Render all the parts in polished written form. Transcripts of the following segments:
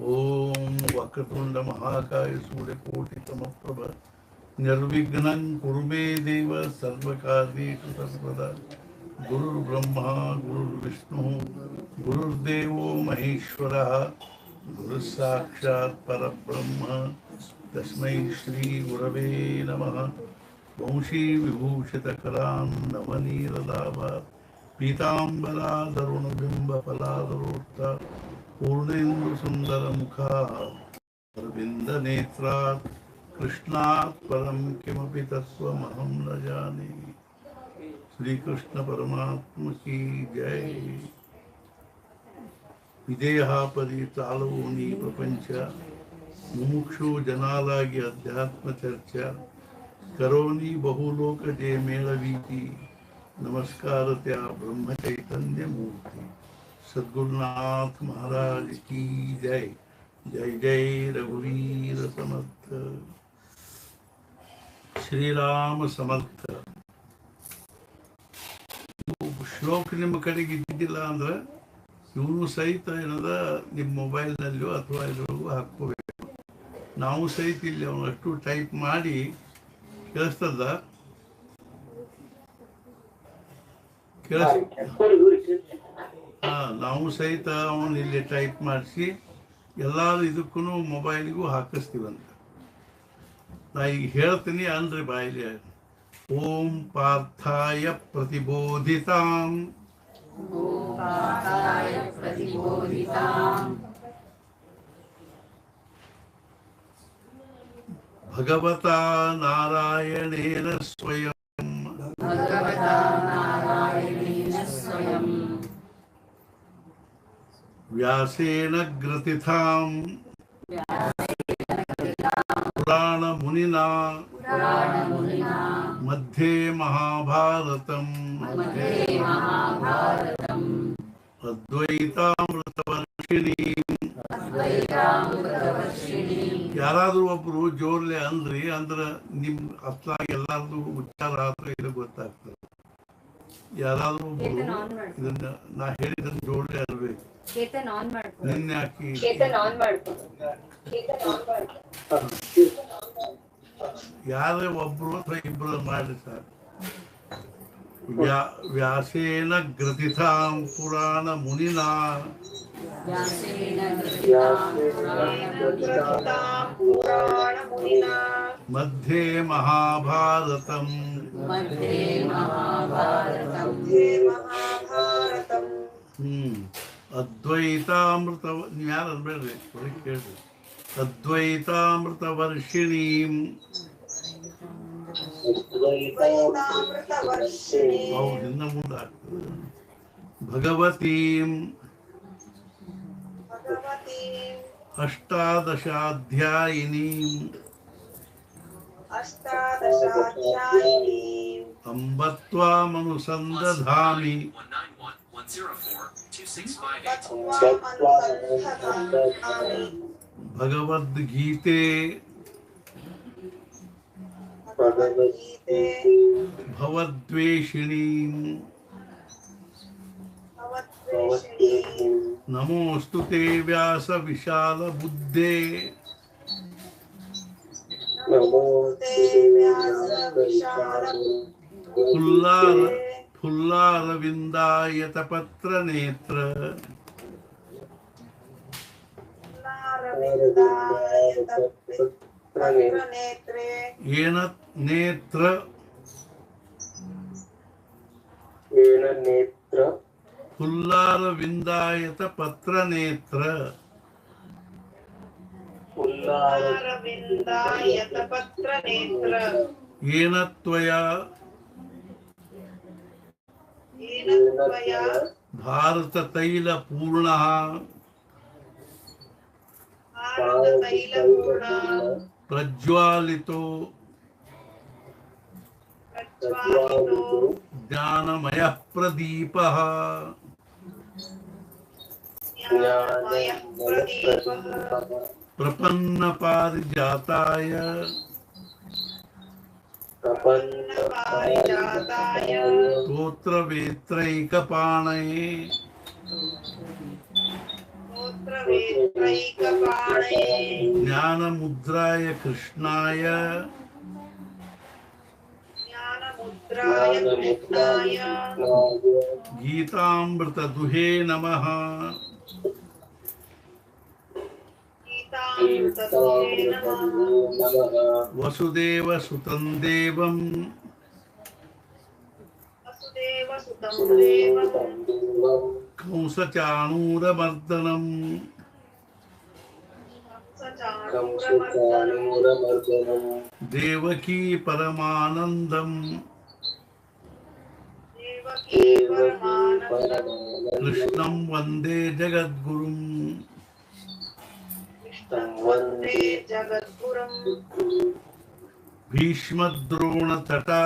ಓಂ ವಕ್ರತುಂಡ ಮಹಾಕಾಯ ಸೂರ್ಯಕೋಟಿ ಸಮಪ್ರಭ ನಿರ್ವಿಘ್ನಂ ಕುರು ಮೇ ದೇವ ಸರ್ವಕಾರ್ಯೇಷು ಸರ್ವದಾ ಗುರುರ್ಬ್ರಹ್ಮ ಗುರುರ್ವಿಷ್ಣು ಗುರುರ್ದೇವೋ ಮಹೇಶ್ವರಃ ಗುರುಃ ಸಾಕ್ಷಾತ್ ಪರಬ್ರಹ್ಮ ತಸ್ಮೈ ಶ್ರೀ ಗುರವೇ ನಮಃ ವಂಶೀ ವಿಭೂಷಿತಕರಾಂ ನವನೀರದಾಭಾತ್ ಪೀತಾಂಬರಾಧರುಣಬಿಂಬಫಲಾಧರೋಕ್ತ ಪೂರ್ಣೇಂದು ಸುಂದರ ಮುಖಾರವಿಂದನೇತ್ರಾತ್ ಕೃಷ್ಣಾತ್ ಪರಂ ಕಿಮಪಿ ತತ್ವಮಹಂ ನ ಜಾನೆ. ಶ್ರೀಕೃಷ್ಣ ಪರಮಾತ್ಮ ಕಿ ಜೈ. ವಿದೇಹ ಪರಿ ತಾಳವೋನಿ ಪ್ರಪಂಚ ಮುಮುಕ್ಷು ಜನಾಲಾಗಿ ಅಧ್ಯಾತ್ಮ ಚರ್ಚಾ ಕರೋನಿ ಬಹುಲೋಕ ಜಯ ಮೇಳವೀತಿ नमस्कार त्या ब्रह्म चैतन्य मूर्ति सद्गुरुनाथ महाराज की जय. जय जय रघुवीर समर्थ. ಶ್ರೀರಾಮ ಸಮರ್ಥ. ಶ್ಲೋಕ ನಿಮ್ಮ ಕಡೆಗೆ ಇದ್ದಿದ್ದಿಲ್ಲ ಅಂದ್ರೆ ಇವನು ಸಹಿತ ಏನದ ನಿಮ್ಮ ಮೊಬೈಲ್ನಲ್ಲೋ ಅಥವಾ ಇದ್ರೊಳಗೂ ಹಾಕ್ಕೋಬೇಕು. ನಾವು ಸಹಿತ ಇಲ್ಲಿ ಅವನಷ್ಟು ಟೈಪ್ ಮಾಡಿ ಕೇಳಿಸ್ತದ. ನಾವು ಸಹಿತ ಅವನು ಇಲ್ಲಿ ಟೈಪ್ ಮಾಡಿಸಿ ಎಲ್ಲಾರು ಇದಕ್ಕೂ ಮೊಬೈಲಿಗೂ ಹಾಕಿಸ್ತೀವಂತ. ನಾ ಈಗ ಹೇಳ್ತೀನಿ ಅನ್ರಿ ಬಾಯಿಲಿ. ಓಂ ಪಾರ್ಥಾಯ ಪ್ರತಿಬೋಧಿತಾಂ ಭಗವತಾ ನಾರಾಯಣೇನ ಸ್ವಯಂ ವ್ಯಾಸೇನ ಗ್ರಥಿತಾಂ ಪುರಾಣ ಮುನಿನಾ ಮಧ್ಯೆ ಮಹಾಭಾರತಂ ಅದ್ವೈತಾಮೃತವರ್ಷಿಣಿ. ಯಾರಾದ್ರೂ ಒಬ್ರು ಜೋರ್ಲೆ ಅಂದ್ರಿ ಅಂದ್ರೆ ನಿಮ್ ಅತ್ಲಾಗಿ ಎಲ್ಲಾರ್ದು ಉಚ್ಚಾರ ಆದ್ರೆ ಇದು ಗೊತ್ತಾಗ್ತದೆ. ಯಾರಾದ್ರೂ ಒಬ್ರು ಇದನ್ನ ನಾ ಹೇಳಿದನ್ನ ಜೋರ್ಲೆ ಅನ್ಬೇಕು. ನಿನ್ನೆ ಹಾಕಿ ಯಾರೇ ಒಬ್ರು ಅಥವಾ ಇಬ್ರು ಮಾಡಿ ಸರ್. ವ್ಯಾಸೇನ ಗ್ರಥಿತಾಂ ಪುರಾಣ ಮುನಿನಾ ಮಧ್ಯೆ ಮಹಾಭಾರತಂ ಅದ್ವೈತಾಮೃತ. ನೀವು ಯಾರು ಅನ್ಬೇಡ್ರಿ, ಕೇಳ್ರಿ. ಅದ್ವೈತಾಮೃತ ವರ್ಷಿಣೀಂ. ಇನ್ನ ಮುಂದೆ ಆಗ್ತದೆ. ಭಗವತೀಂ ಅಷ್ಟಾದಶಾಧ್ಯಾಯಿನೀಂ ಅಂಬತ್ವಾಮನುಸಂದಧಾಮಿ ಭಗವದ್ಗೀತೆ ಭವದ್ವೇಷಿಣೀಂ ನಮೋऽस्तु ते व्यास विशाल बुद्धे फुल्लारविन्दायत पत्र नेत्र येन नेत्र फुल्लारविन्दायत पत्र नेत्र येन त्वया भारत तैल पूर्णः प्रज्वालितो ज्ञानमयः प्रदीपः प्रपन्न पारिजाताय स्तोत्रवेत्रैकपाणये ज्ञानमुद्राय कृष्णाय गीतामृतदुहे नमः। वसुदेवसुतं देवं कंसचाणूरमर्दनम् देवकी परमानन्दम् कृष्णं वन्दे जगद्गुरुम्। भीष्मद्रोणतटा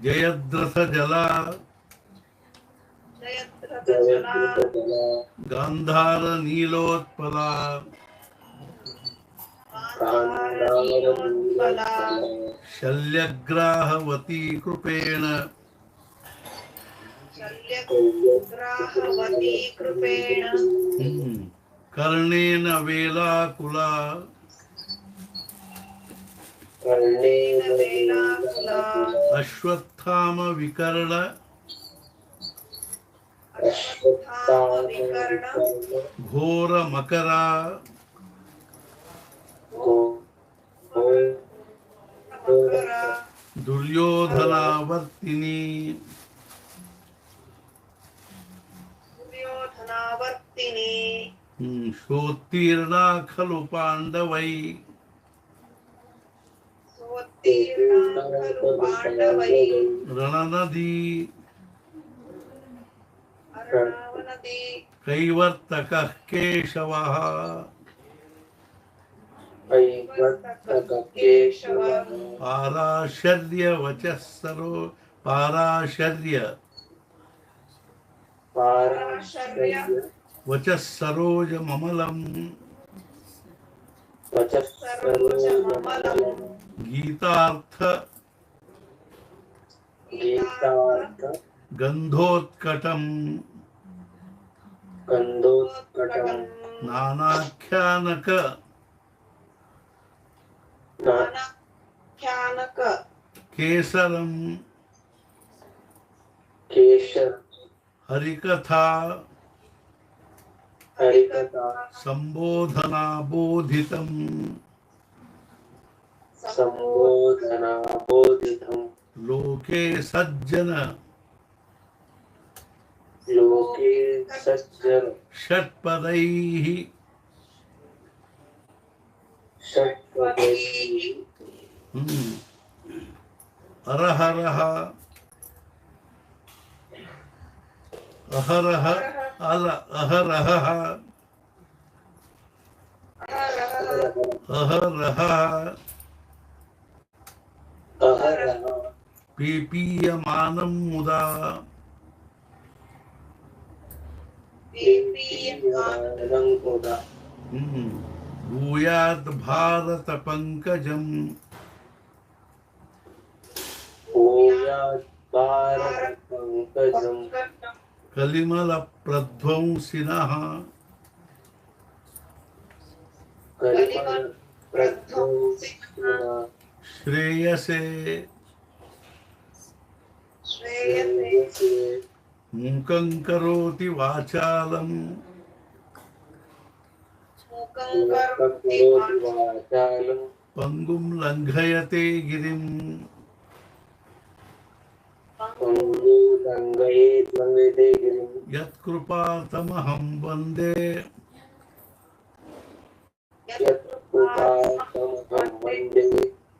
जयद्रथजला गान्धारनीलोत्पला शल्यग्राहवती कृपेण कर्णेन वेलाकुला अश्वत्थाम विकर्ण घोर मकरा दुर्योधनावर्तिनी सोत्तीर्णा खलु पांडवै रणनदी कैवर्तकः केशवः पाराशर्य वचः सरोजममलम् गीतार्थ गंधोत्कटम् नानाख्यानक केसरम् हरिकथा संबोधना बोधितम् लोके सज्जन षट्पदैः अरहरः अहरह अहरह पीपीयमानं मुदा भूयात् भारत पंकजम् कलिमल प्रध्वंसिनः श्रेयसे मूकं करोति वाचालम् पंगुं लंघयते गिरिम् यत्कृपातमहं वन्दे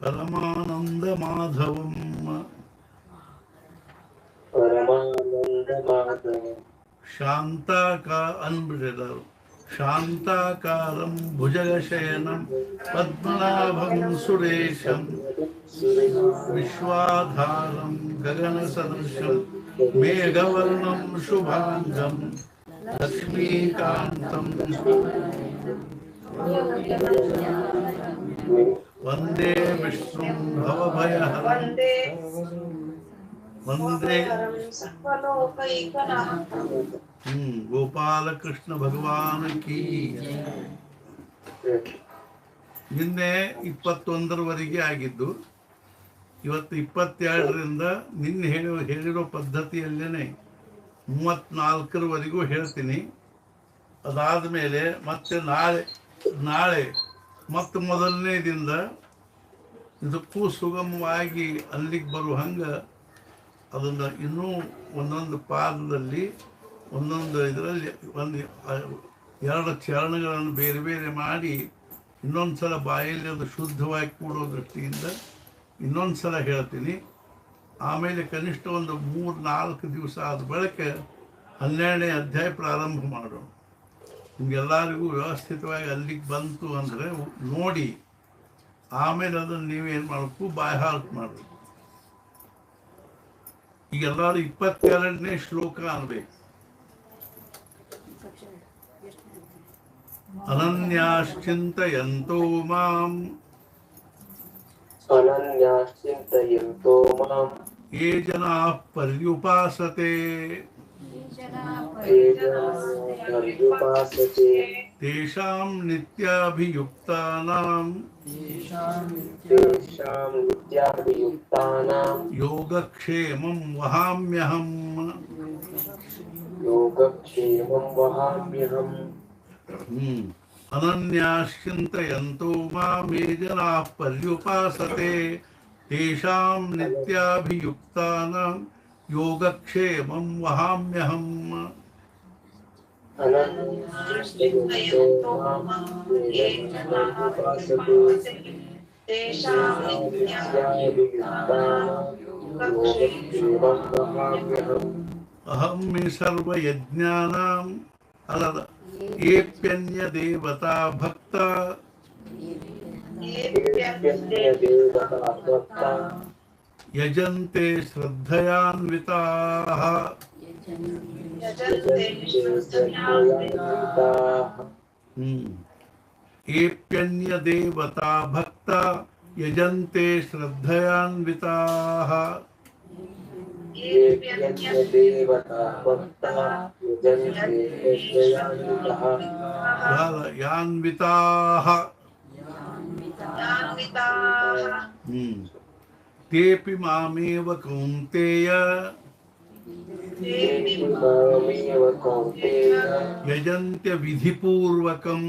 परमानन्दमाधवम् शान्ताकारं भुजगशयनं पद्मनाभं सुरेशं विश्वाधारं गगनसदृशं मेघवर्णं शुभांगं लक्ष्मीकान्तं वन्दे विष्णुं भवभयहरं ವಂದೇ ಗೋಪಾಲಕೃಷ್ಣ ಭಗವಾನ್ ಕಿ. ನಿನ್ನೆ 21ರವರೆಗೆ ಆಗಿದ್ದು, ಇವತ್ತು 22ರಿಂದ ನಿನ್ನೆ ಹೇಳಿರೋ ಪದ್ಧತಿಯಲ್ಲೇ 34ರವರೆಗೂ ಹೇಳ್ತೀನಿ. ಅದಾದ ಮೇಲೆ ಮತ್ತೆ ನಾಳೆ ಮತ್ತೆ ಮೊದಲನೇದಿಂದ ಇದಕ್ಕೂ ಸುಗಮವಾಗಿ ಅಲ್ಲಿಗೆ ಬರುವ ಹಂಗೆ ಅದನ್ನು ಇನ್ನೂ ಒಂದೊಂದು ಪಾದದಲ್ಲಿ ಒಂದೊಂದು ಇದರಲ್ಲಿ ಒಂದು 2 ಚರಣಗಳನ್ನು ಬೇರೆ ಬೇರೆ ಮಾಡಿ ಇನ್ನೊಂದು ಸಲ ಬಾಯಲ್ಲಿ ಅದು ಶುದ್ಧವಾಗಿ ಕೂಡೋ ದೃಷ್ಟಿಯಿಂದ ಇನ್ನೊಂದು ಸಲ ಹೇಳ್ತೀನಿ. ಆಮೇಲೆ ಕನಿಷ್ಠ ಒಂದು 3-4 ದಿವಸ ಆದ ಬಳಿಕ 12ನೇ ಅಧ್ಯಾಯ ಪ್ರಾರಂಭ ಮಾಡೋಣ. ನಿಮಗೆಲ್ಲರಿಗೂ ವ್ಯವಸ್ಥಿತವಾಗಿ ಅಲ್ಲಿಗೆ ಬಂತು ಅಂದರೆ ನೋಡಿ, ಆಮೇಲೆ ಅದನ್ನು ನೀವೇನು ಮಾಡಬೇಕು, ಬಾಯ್ ಹಾರ್ಟ್ ಮಾಡಬೇಕು. ಈಗೆಲ್ಲರೂ 22ನೇ ಶ್ಲೋಕ ಅನ್ಬೇಕು. ಅನನ್ಯಾಶ್ಚಿಂತಯಂತೋ ಮಾಂ ಯೇ ಜನಾಃ ಪರ್ಯುಪಾಸತೆ ತೇಷಾಂ ನಿತ್ಯಾಭಿಯುಕ್ತಾನಾಂ ಯೋಗಕ್ಷೇಮಂ ವಹಾಮ್ಯಹಂ. ಅನನ್ಯಾಶ್ಚಿಂತಯಂತೋ ಮಾಂ ಯೇ ಜನಾಃ ಪರ್ಯುಪಾಸತೆ ತೇಷಾಂ ನಿತ್ಯಾಭಿಯುಕ್ತಾನಾಂ ಯೋಗಕ್ಷೇಮಂ ವಹಾಮ್ಯಹಂ. ಅಹಂ ಹಿ ಸರ್ವಯಜ್ಞಾನಾಂ ಏಪ್ಯನ್ಯ ದೇವತಾ ಭಕ್ತ ಯಜಂತೆ ಶ್ರದ್ಧಯಾನ್ವಿತಾಃ. ಏಪ್ಯನ್ಯ ದೇವತಾ ಭಕ್ತ ಯಜಂತೆ ಶ್ರದ್ಧಯಾನ್ವಿತಾಃ. ಯಾನ್ವಿತಾಃ. ತೇಪಿ ಮಾಮೇವ ಕೌಂತೇಯ ಯಜಂತ್ಯ ವಿಧಿಪೂರ್ವಕಂ.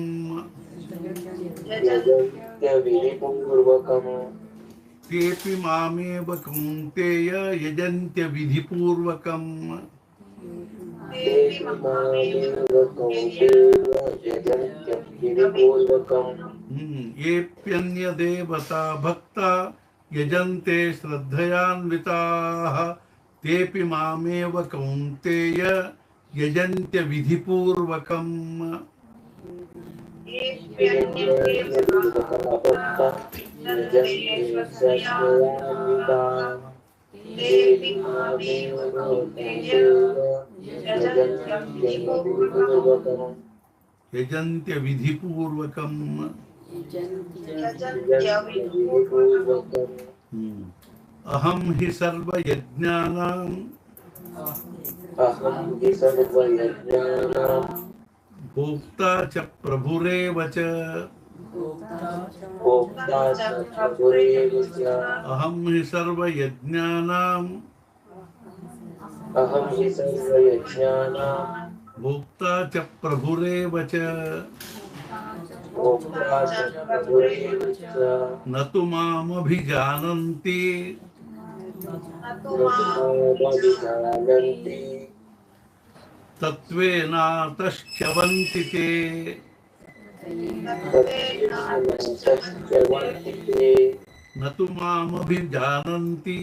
ತೇಪಿ ಮಾಮೇವ ಕೌಂತೇಯ ಯಜಂತ್ಯ ವಿಧಿಪೂರ್ವಕಂ. ಏಪ್ಯನ್ಯ ದೇವತಾ ಭಕ್ತ ಯಜಂತೆ ಶ್ರದ್ಧಯಾನ್ವಿತಾಃ ತೇಪಿ ಮಾಮೇವ ಕೌಂತೇಯ ಯಜಂತ್ಯ ವಿಧಿಪೂರ್ವಕಂ. ಯಜಂತ್ಯ ವಿಧಿಪೂರ್ವಕಂ. ಅಹಂ ಹಿ ಸರ್ವಯಜ್ಞಾನಾಂ ಭೋಕ್ತಾ ಚ ಪ್ರಭುರೇವ ಚ. ಅಹಂ ಹಿ ಸರ್ವಯಜ್ಞಾನಾಂ ಭೋಕ್ತಾ ಚ ಪ್ರಭುರೇವ ಚ. ನ ತು ಮಾಮಭಿಜಾನಂತಿ ತತ್ವೇನಾತಶ್ಚ್ಯವಂತಿ ತೇ. ನ ತು ಮಾಮಭಿಜಾನಂತಿ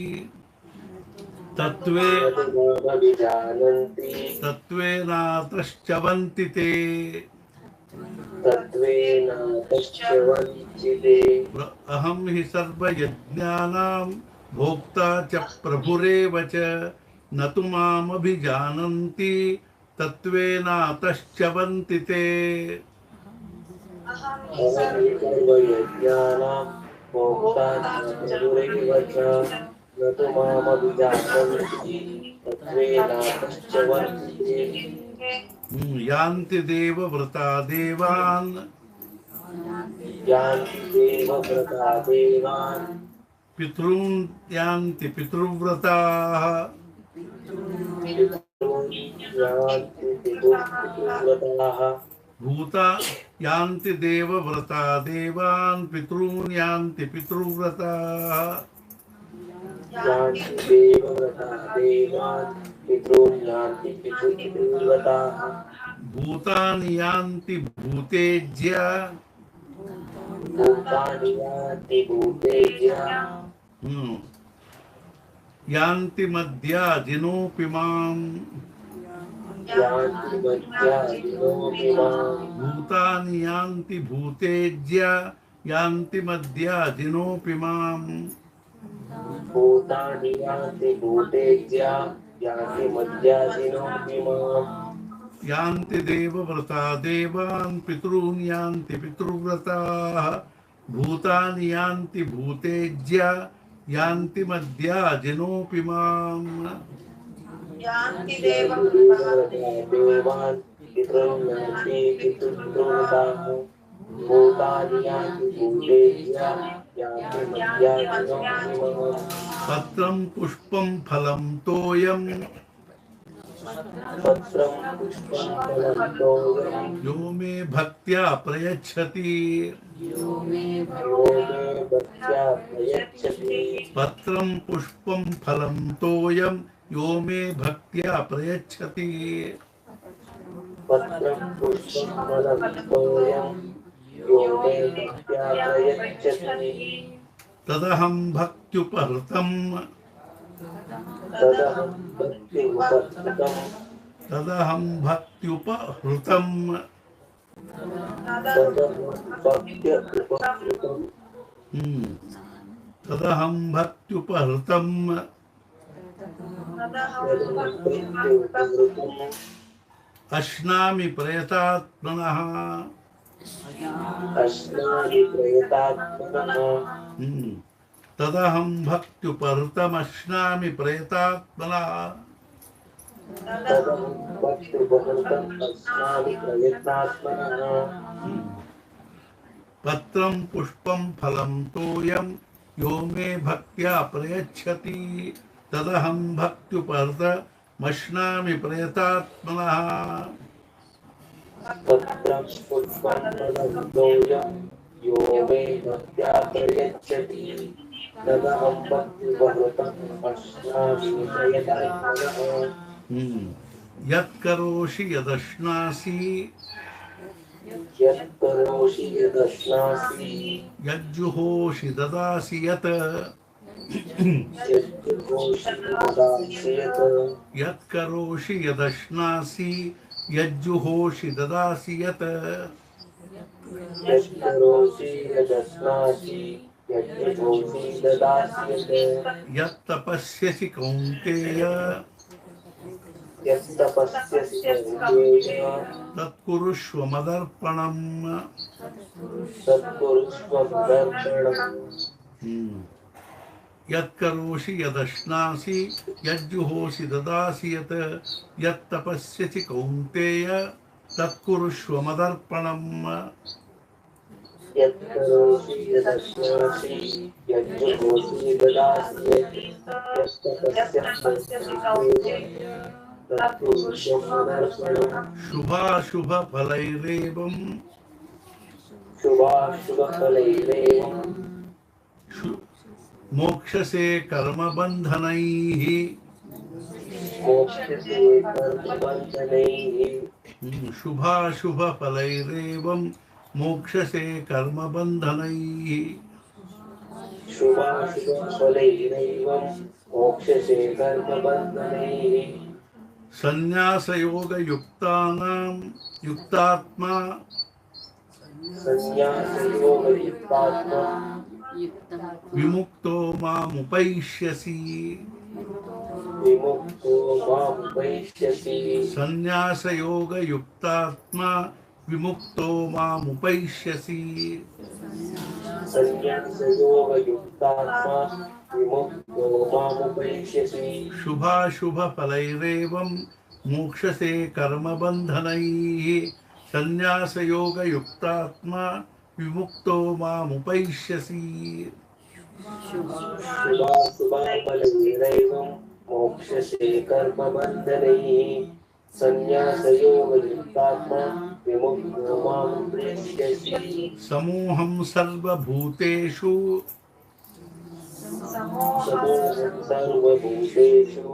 ತತ್ವೇನಾತಶ್ಚ್ಯವಂತಿ ತೇ. ಅಹಂ ಹಿ ಸರ್ವಯಜ್ಞಾನಾಂ ಭೋಕ್ತಾ ಚ ಪ್ರಭುರೇವ ಚ ನ ತು ಮಾಮಭಿಜಾನಂತಿ ತತ್ವೇನಾತಶ್ಚ್ಯವಂತಿ ತೇ. न तु मामभिजानन्ति तत्त्वेनातश्च वर्तते। यान्ति देवव्रता देवान् यान्ति देवव्रता देवान् पितॄन् यान्ति पितृव्रताः पितॄन् यान्ति पितृव्रताः भूता यान्ति देवव्रता देवान् पितॄन् यान्ति पितृव्रताः यान्ति देवव्रता देवान् पितॄन् यान्ति पितृव्रताः भूतानि यान्ति भूतेज्य भूतानि यान्ति भूतेज्य यान्ति मद्याजिनोऽपि माम् यान्ति मद्याजिनोऽपि माम् भूतानि यान्ति भूतेज्य यान्ति मद्याजिनोऽपि माम् भूतानि यान्ति भूतेज्य यान्ति मद्याजिनोऽपि माम् यान्ति देवव्रता देवान् पितॄन् यान्ति पितृव्रताः भूतानि यान्ति भूतेज्य यान्ति मद्याजिनोऽपि माम् यान्ति देवव्रता देवान् पितॄन् यान्ति पितृव्रताः भूतानि यान्ति भूतेज्य यान्ति मद्याजिनोऽपि माम् पत्रं पुष्पं फलं तोयं पत्रं पुष्पं फलं तोयं यो मे भक्त्या प्रयच्छति यो मे भक्त्या प्रयच्छति पत्रं पुष्पं फलं तोयं यो मे भक्त्या प्रयच्छति पत्रं पुष्पं फलं तोयं यो मे भक्त्या प्रयच्छति तदहं भक्त्युपहृतम् तदहं भक्त्युपहृतं तदहं भक्त्युपहृतम् तदहं भक्त्युपहृतं तदहं भक्त्युपहृतम् अश्नामि प्रयतात्मनः अश्नामि प्रयतात्मनः तदहं भक्त्युपहृतमश्नामि प्रयतात्मनः तदहं भक्त्युपहृतम् अश्नामि प्रयतात्मनः पत्रं पुष्पं फलं तोयं यो मे भक्त्या प्रयच्छति तदहं भक्त्युपहृतमश्नामि प्रयतात्मनः पत्रं पुष्पं फलं तोयं यो मे भक्त्या प्रयच्छति तदहं भक्त्युपहृतम् अश्नामि प्रयतात्मनः यत्करोषि यदश्नासि यत्करोषि यदश्नासि यज्जुहोषि ददासि यत् यज्जुहोषि ददासि यत् यत्करोषि यदश्नासि यज्जुहोषि ददासि यत् यत्करोषि यदश्नासि यज्जुहोषि ददासि यत् यत्तपस्यसि कौन्तेय यत्तपस्यसि कौन्तेय तत्कुरुष्व मदर्पणम् तत्कुरुष्व मदर्पणम् यत्करोषि यदश्नासि यज्जुहोषि ददासि यत् यत्तपस्यसि कौन्तेय तत्कुरुष्व मदर्पणम् यत्करोषि यदश्नासि यज्जुहोषि ददासि यत् यत्तपस्यसि कौन्तेय तत्कुरुष्व मदर्पणम् शुभाशुभफलैरेवम् शुभाशुभफलैरेवम् मोक्षसे कर्मबन्धनैः मोक्षसे कर्मबन्धनैः शुभाशुभफलैरेवं मोक्षसे कर्मबन्धनैः शुभाशुभफलैरेवं मोक्षसे कर्मबन्धनैः युक्तात्मा संन्यासयोगयुक्तात्मा विमुक्तो मामुपैष्यसि विमुक्तो मामुपैष्यसि संन्यासयोगयुक्तात्मा विमुक्तो मामुपैष्यसि संन्यासयोगयुक्तात्मा विमुक्तो मामुपैष्यसि शुभाशुभफलैरेवं मोक्षसे कर्मबन्धनैः संन्यासयोगयुक्तात्मा विमुक्तो मामुपैष्यसि शुभाशुभफलैरेवं मोक्षसे कर्मबन्धनैः संन्यासयोगयुक्तात्मा विमुक्तो मामुपैष्यसि समूहं सर्वभूतेषु समूहं सर्वभूतेषु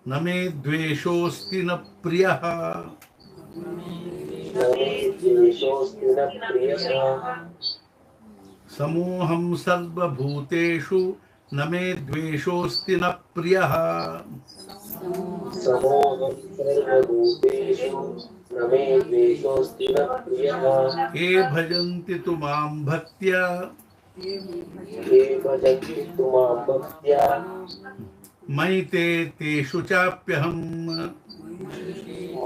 न मे द्वेषोऽस्ति न प्रियः न मे द्वेषोऽस्ति न प्रियः समूहं सर्वभूतेषु न मे द्वेषोऽस्ति न प्रियः समूहं सर्वभूतेषु न मे द्वेषोऽस्ति न प्रियः ये भजन्ति तु मां भक्त्या ये भजन्ति तु मां भक्त्या मयि ते तेषु चाप्यहम्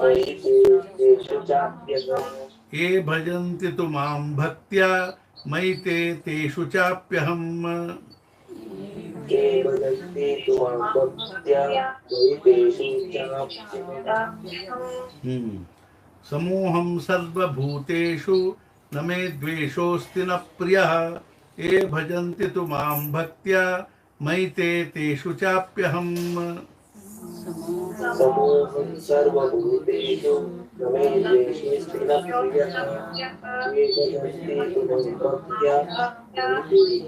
मयि तेषु चाप्यहम् ये भजन्ति तु मां भक्त्या मयि ते तेषु चाप्यहम् ये भजन्ति तु मां भक्त्या मयि तेषु चाप्यहम् समूहं सर्वभूतेषु न मे द्वेषोऽस्ति न प्रियः ये भजन्ति तु मां भक्त्या मयि ते तेषु चाप्यहम् समूहं सर्वभूतेषु न मे द्वेषोऽस्ति न प्रियः ये भजन्ति तु मां भक्त्या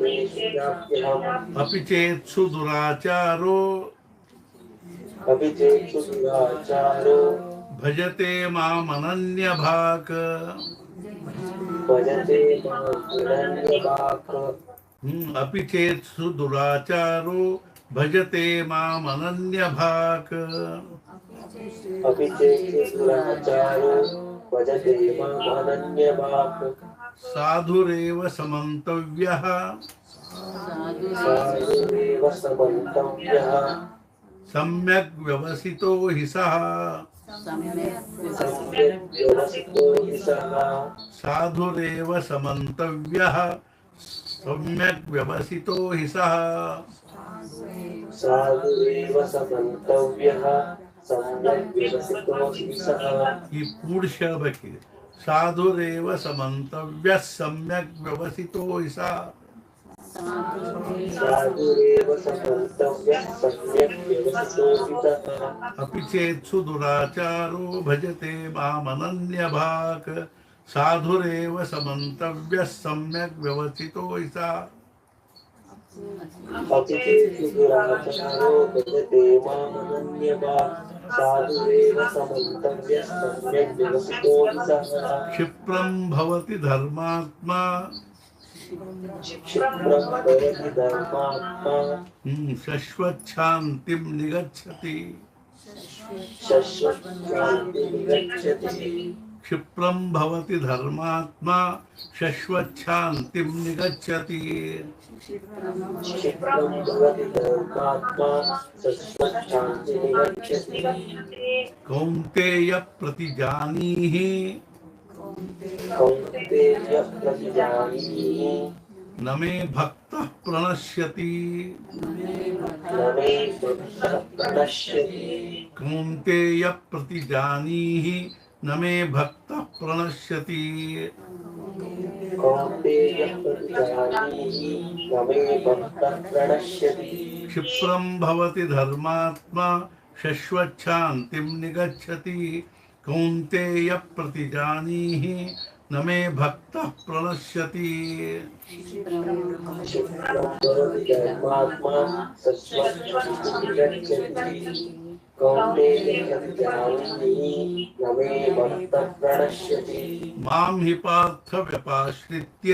मयि तेषु चाप्यहम् अपि चेत्सु दुराचारो अपि चेत्सु दुराचारो भजते मामनन्यभाक् भजते मां अनन्यभाक् अपि चेत्सु दुराचारो भजते मामनन्यभाक् अपि चेत्सु दुराचारो भजते मां अनन्यभाक् साधुरेव समन्तव्यः साधुरेव समन्तव्यः सम्यक् व्यवसितो हि सः सम्यक् व्यवसितो हि सः साधुरेव समन्तव्यः सम्यक् व्यवसितो हि सः साधुरेव समन्तव्यः सम्यक् व्यवसितो हि सः ಈ ಕೂಡ್ಸಬೇಕು ಸಾಧುರೇವ ಸಮಂತವ್ಯ ಸಮ್ಯಕ್ ವ್ಯವಸಿತೋ ಇಸ साधुरेव समन्तव्यः सम्यक् व्यवसितो हि सः अपि चेत्सु दुराचारो भजते मामनन्यभाक् साधुरेव समन्तव्य सम्यक् व्यवसितो इस अपि चेत्सु दुराचारो भजते मामनन्यभाक् साधुरेव समन्तव्यः सम्यक् व्यवसितो हि सः क्षिप्रं भवति धर्मात्मा क्षिप्रं भवति धर्मात्मा शश्वच्छान्तिं निगच्छति शश्वच्छान्तिं गच्छति क्षिप्रं भवति धर्मात्मा शश्वच्छान्तिं निगच्छति क्षिप्रं भवति धर्मात्मा शश्वच्छान्तिं गच्छति कौन्तेय प्रतिजानीहि कौन्तेय प्रतिजानीहि न मे भक्तः प्रणश्यति न मे भक्तः प्रणश्यति कौन्तेय प्रतिजानीहि न मे भक्तः प्रणश्यति कौन्तेय प्रतिजानीहि न मे भक्तः प्रणश्यति क्षिप्रं भवति धर्मात्मा शश्वच्छान्तिं निगच्छति कौन्तेय प्रतिजानीहि न मे भक्तः प्रणश्यति क्षिप्रं भवति धर्मात्मा शश्वच्छान्तिं गच्छति कौन्तेय प्रतिजानीहि न मे भक्तः प्रणश्यति मां हि पार्थ व्यपाश्रित्य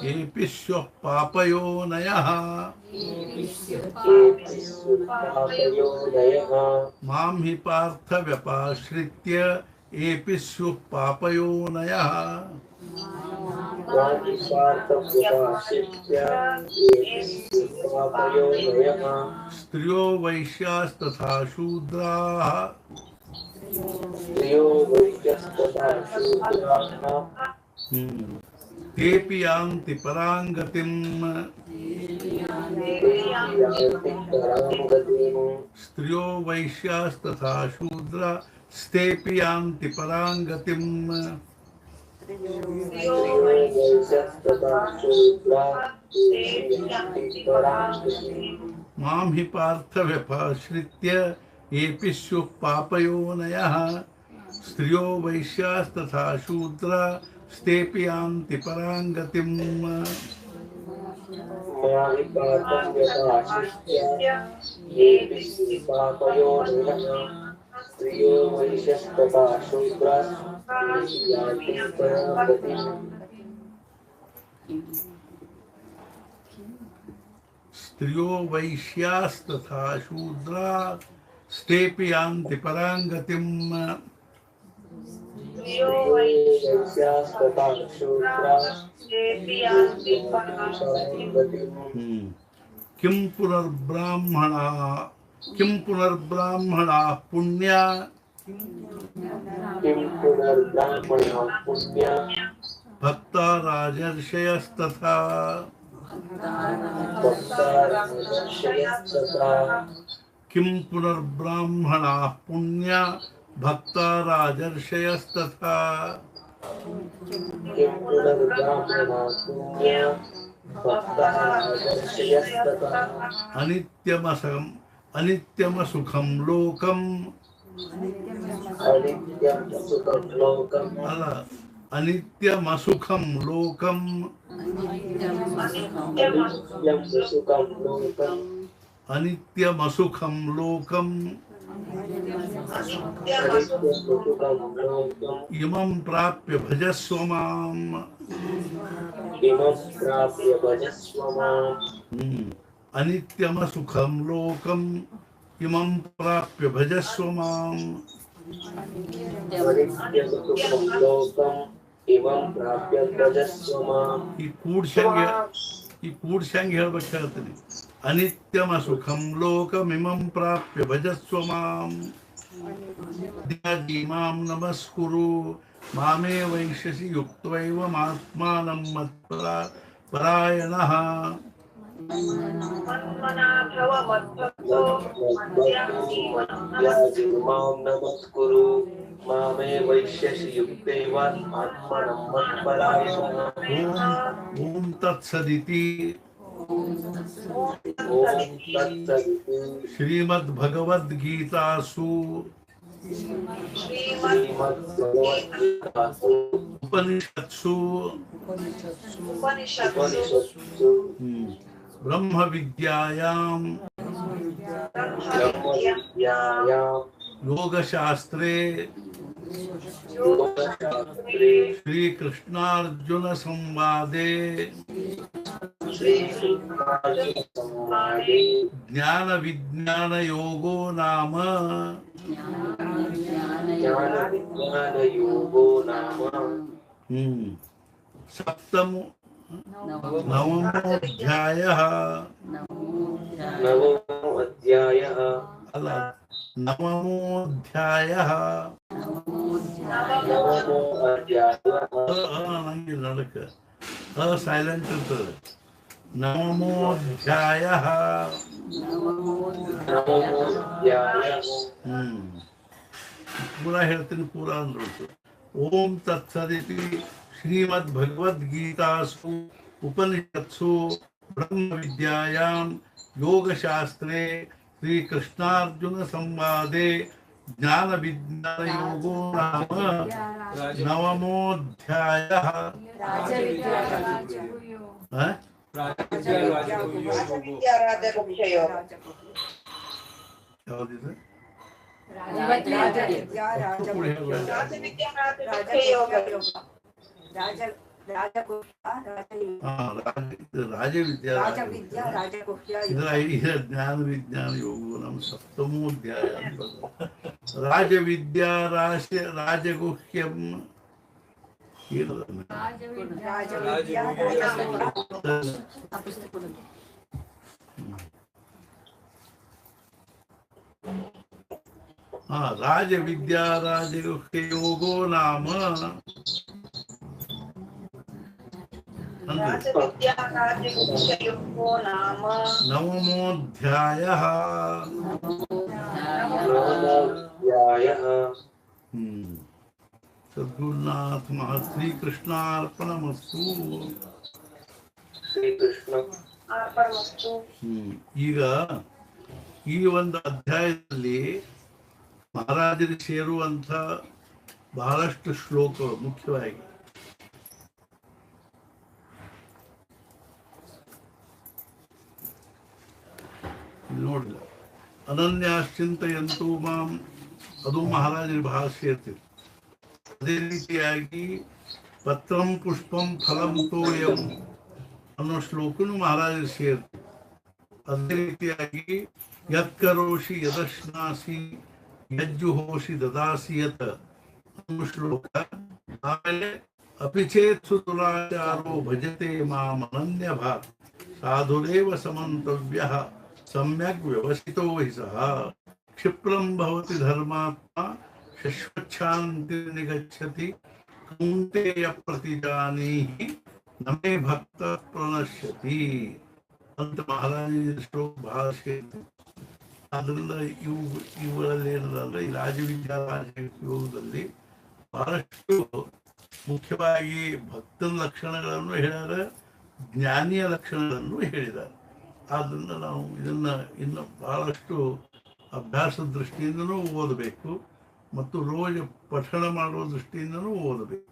येऽपि स्युः पापयोनयः मां हि पार्थ व्यपाश्रित्य येऽपि स्युः पापयोनयः स्त्रियो वैश्यास्तथा शूद्राः स्त्रियो वैश्यस्तथा शूद्राः तेऽपि यान्ति परां गतिम् यान्ति परां गतिम् स्त्रियो वैश्यास्तथा शूद्रा स्तेऽपि यान्ति परां गतिम् स्त्रियो वैश्यस्तथा शूद्राः यान्ति परां गतिम् मां हि पार्थ व्यपाश्रित्य येऽपि स्युः पापयोनयः स्त्रियो वैश्यास्तथा शूद्रा स्तेऽपि यान्ति परां गतिम् माहि पापं व्यपाश्रित्य येऽपि पापयोनयः स्त्रियो वैश्यस्तथा शूद्राः यान्ति परां गतिम् स्त्रियो वैश्यास्तथा शूद्रा स्तेऽपि यान्ति परां गतिम् स्त्रियो वैश्यस्तथा शूद्राः यान्ति परां गतिम् किं पुनर्ब्राह्मणाः पुण्या किं पुनर्ब्राह्मणाः पुण्या भक्ता राजर्षयस्तथा भक्ताराजर्षयस्तथा किं पुनर्ब्राह्मणाः पुण्या भक्ता राजर्षयस्तथा किं पुनर्ब्राह्मणाः पुण्या भक्ताराजर्षयस्तथा अनित्यमसुखं लोकम् अनित्यं सुखं लोकम् अल अनित्यमसुखं लोकम् अनित्यं सुखं लोकम् अनित्यमसुखं लोकम् अनित्यं सुखं लोकम् इमं प्राप्य भजस्व माम् इमं प्राप्य भजस्व माम् अनित्यमसुखं लोकम् इमं प्राप्य भजस्व माम् अनित्यं सुखं लोकम् इमं प्राप्य भजस्व माम् ಈ ಕೂಡ್ಸಂಗ್ ಹೇಳ್ಬೇಕು ಹೇಳ್ತೀನಿ ಅನಿತ್ಯಮಸುಖಂ ಲೋಕಮಿಮಂ ಪ್ರಾಪ್ಯ ಭಜಸ್ವ ಮಾಂ ಮಾಂ ನಮಸ್ಕುರು ಮಾಮೇ ವೈಶ್ಯಸಿ ಯುಕ್ತೈವ ಮಾತ್ಮಾನಂ ಮತ್ಪರಾಯಣಃ मां नमस्कुरु मामे वैश्यसि युक्तैव आत्मनं मत्परायणः ಓಂ तत्सदिति ॐ तत्सदिति श्रीमद्भगवद्गीतासु श्रीमद्भगवद्गीतासु उपनिषत्सु उपनिषत्सु ब्रह्मविद्यायां ब्रह्मविद्यायां योगशास्त्रे योगशास्त्रे श्रीकृष्णार्जुन संवादे श्रीकृष्णार्जुनसंवादे ज्ञान विज्ञान योगो नाम ज्ञानविज्ञानयोगो नाम नवमोऽध्यायः नवमोऽध्यायः अಲ್ಲ नवमोऽध्यायः ನಂಗೆ ನಡಕ ಸೈಲೆಂಟ್ ಇರ್ತದೆ नवमोऽध्यायः पूरा ಹೇಳ್ತೀನಿ पूरा ಅಂದ್ಬಿಟ್ಟು ओम तत्सदिति श्रीमद्भगवद्गीतासु उपनिषत्सु ब्रह्मविद्यायां योगशास्त्रे श्रीकृष्णार्जुन संवादे ज्ञान विज्ञान योगो नाम नवमोऽध्यायः ಯಾವುದಿದೆ ज्ञान विज्ञान योग नाम सप्तमोऽध्याय राजविद्या राजगुह्यम राजविद्या राजयोगो नाम राजविद्याराजयोगो नाम नवमोऽध्यायः। नवमोऽध्यायः। सद्गुरुनाथ श्री कृष्णार्पणमस्तु। ಶ್ರೀಕೃಷ್ಣ ಅರ್ಪಣಮಸ್ತು. ಈಗ ಈ ಒಂದು ಅಧ್ಯಾಯದಲ್ಲಿ ಮಹಾರಾಜರಿಗೆ ಸೇರುವಂಥ ಬಹಳಷ್ಟು ಶ್ಲೋಕಗಳು ಮುಖ್ಯವಾಗಿ ನೋಡಿಲ್ಲ. ಅನನ್ಯಾಶ್ಚಿಂತಯಂತು ಮಾಂ, ಅದು ಮಹಾರಾಜರಿಗೆ ಬಹಳ ಸೇರ್ತಿದೆ. ಅದೇ ರೀತಿಯಾಗಿ ಪತ್ರಂ ಪುಷ್ಪಂ ಫಲಂ ತೋಯಂ ಅನ್ನೋ ಶ್ಲೋಕನು ಮಹಾರಾಜರಿಗೆ ಸೇರ್ತಿದೆ. ಅದೇ ರೀತಿಯಾಗಿ ಯತ್ಕರೋಷಿ ಯದಶ್ನಾಸಿ ಯಜ್ಜುಹೋಷಿ ದದಾಸಿ ಯತ್ ಅನ್ನೋ ಶ್ಲೋಕ. ಆಮೇಲೆ ಅಪಿಚೇತ್ಸು ದುರಾಚಾರೋ ಭಜತೆ ಮಾಂ ಅನನ್ಯ ಭಾತ್ ಸಾಧುರೇವ ಸಮಂತವ್ಯಃ ಸಮ್ಯಕ್ ವ್ಯವಸ್ಥಿತೋ ಹಿ ಸಹ ಕ್ಷಿಪ್ರಂ ಭವತಿ ಧರ್ಮಾತ್ಮ ಶಶ್ವಚ್ಛಾಂತಿ ನಿಗಚ್ಚತಿ ಕೌಂತೆಯ ಪ್ರತಿಜಾನೀಹಿ ನಮೇ ಭಕ್ತ ಪ್ರಣಶ್ಯತಿ ಅಂತ ಮಹಾರಾಜ ಶ್ಲೋಕ ಬಹಳ ಸೇರಿದೆ. ಅದರಿಂದ ಇವುಗಳಲ್ಲಿ ಏನಂದ್ರೆ ಈ ರಾಜವಿದ್ಯಾ ರಾಜಯೋಗದಲ್ಲಿ ಬಹಳಷ್ಟು ಮುಖ್ಯವಾಗಿ ಭಕ್ತನ ಲಕ್ಷಣಗಳನ್ನು ಹೇಳ್ಯಾರ, ಜ್ಞಾನಿಯ ಲಕ್ಷಣಗಳನ್ನು ಹೇಳಿದ್ದಾರೆ. ಆದ್ದರಿಂದ ನಾವು ಇದನ್ನು ಇನ್ನು ಬಹಳಷ್ಟು ಅಭ್ಯಾಸದ ದೃಷ್ಟಿಯಿಂದನೂ ಓದಬೇಕು ಮತ್ತು ರೋಜ ಪಠಣ ಮಾಡುವ ದೃಷ್ಟಿಯಿಂದನೂ ಓದಬೇಕು.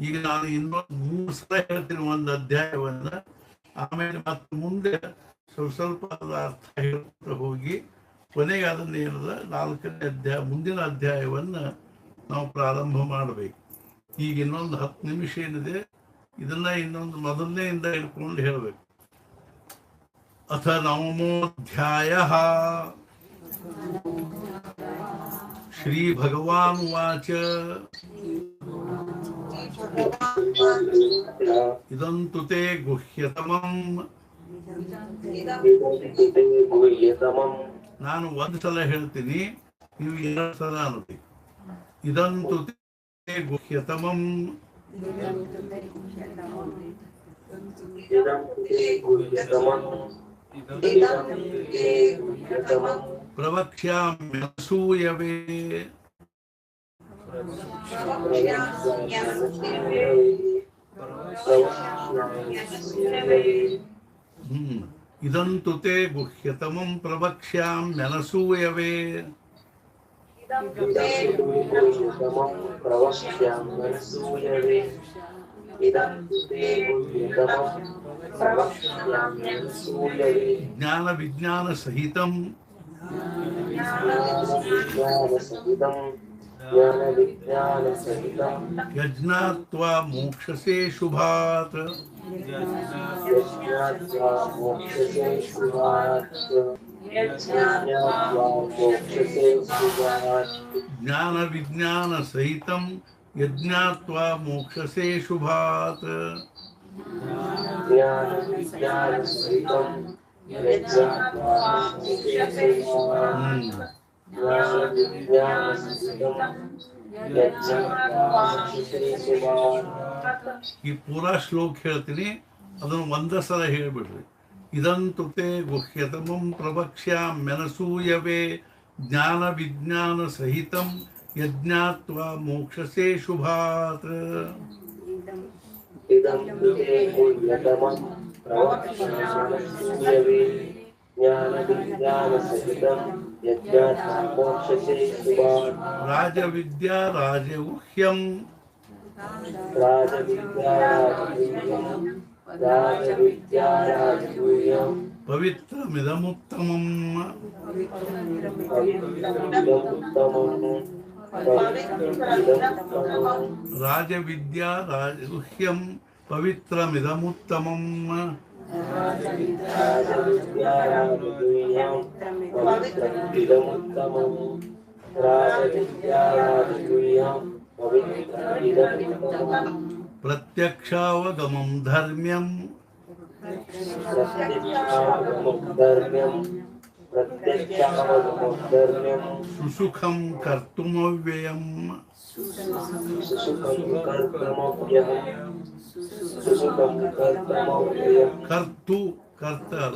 ಈಗ ನಾನು ಇನ್ನೊಂದು 3 ಸಲ ಹೇಳ್ತೀನಿ ಒಂದು ಅಧ್ಯಾಯವನ್ನು, ಆಮೇಲೆ ಮತ್ತೆ ಮುಂದೆ ಸ್ವಲ್ಪ ಅದರ ಅರ್ಥ ಹೇಳ್ತಾ ಹೋಗಿ ಕೊನೆಗೆ ಅದನ್ನು ಏನದ 4ನೇ ಅಧ್ಯಾಯ ಮುಂದಿನ ಅಧ್ಯಾಯವನ್ನು ನಾವು ಪ್ರಾರಂಭ ಮಾಡಬೇಕು. ಈಗ ಇನ್ನೊಂದು 10 ನಿಮಿಷ ಏನಿದೆ ಇದನ್ನ ಇನ್ನೊಂದು ಮೊದಲನೆಯಿಂದ ಹಿಡ್ಕೊಂಡು ಹೇಳಬೇಕು. ಅಥ ನವಮೋऽಧ್ಯಾಯಃ. ಶ್ರೀ ಭಗವಾನ್ ಉವಾಚ ಇದಂತು ತೇ ಗುಹ್ಯತಮಂ. ಗುಹ್ಯತಮಂ. ನಾನು ಒಂದು ಸಲ ಹೇಳ್ತೀನಿ, ನೀವು 2 ಸಲ ಅನ್ನಬೇಕು. ಇದಂತು ತೇ ಗುಹ್ಯತಮಂ. ಪ್ರವಕ್ಷ್ಯಾಮ್ಯಸೂಯವೆ. ಇದಂತು ತೇ ಗುಹ್ಯತಮಂ ಪ್ರವಕ್ಷ್ಯಾಮ್ಯನಸೂಯವೆ. ಜ್ಞಾನ ವಿಜ್ಞಾನ ಸಹಿತಂ ಯಜ್ಞಾತ್ವಾ ಮೋಕ್ಷಸೇ ಶುಭಾತ್. ಜ್ಞಾನ ವಿಜ್ಞಾನ ಸಹಿತಂ ಯಜ್ಞಾತ್ವಾ ಮೋಕ್ಷಸೇ ಶುಭಾತ್. ಈ ಪೂರಾ ಶ್ಲೋಕ ಹೇಳ್ತೀನಿ, ಅದನ್ನು 1 ಸಲ ಹೇಳ್ಬಿಡ್ರಿ. ಇದಂತು ತೇ ಗುಹ್ಯತಮಂ ಪ್ರವಕ್ಷ್ಯಾಮ್ಯನಸೂಯವೆ ಜ್ಞಾನ ವಿಜ್ಞಾನ ಸಹಿತಂ ಯಜ್ಞಾತ್ವಾ ಮೋಕ್ಷಸೇ ಶುಭಾತ್. ರಾಜವಿದ್ಯಾ ರಾಜಗುಹ್ಯಂ. ಪವಿತ್ರಮಿದಮುತ್ತಮಂ. ರಾಜವಿದ್ಯಾ ರಾಜಗುಹ್ಯಂ ಪವಿತ್ರಮಿದಮುತ್ತಮಂ. ಪ್ರತ್ಯಕ್ಷಾವಗಮಂ ಧರ್ಮ್ಯಂ. प्रत्यक्षावगमधर्म्यं सुसुखं कर्तुमव्ययम् सुसुखं कर्तुमव्ययम् सुसुखं कर्तुमव्ययम् कर्तु कर्तल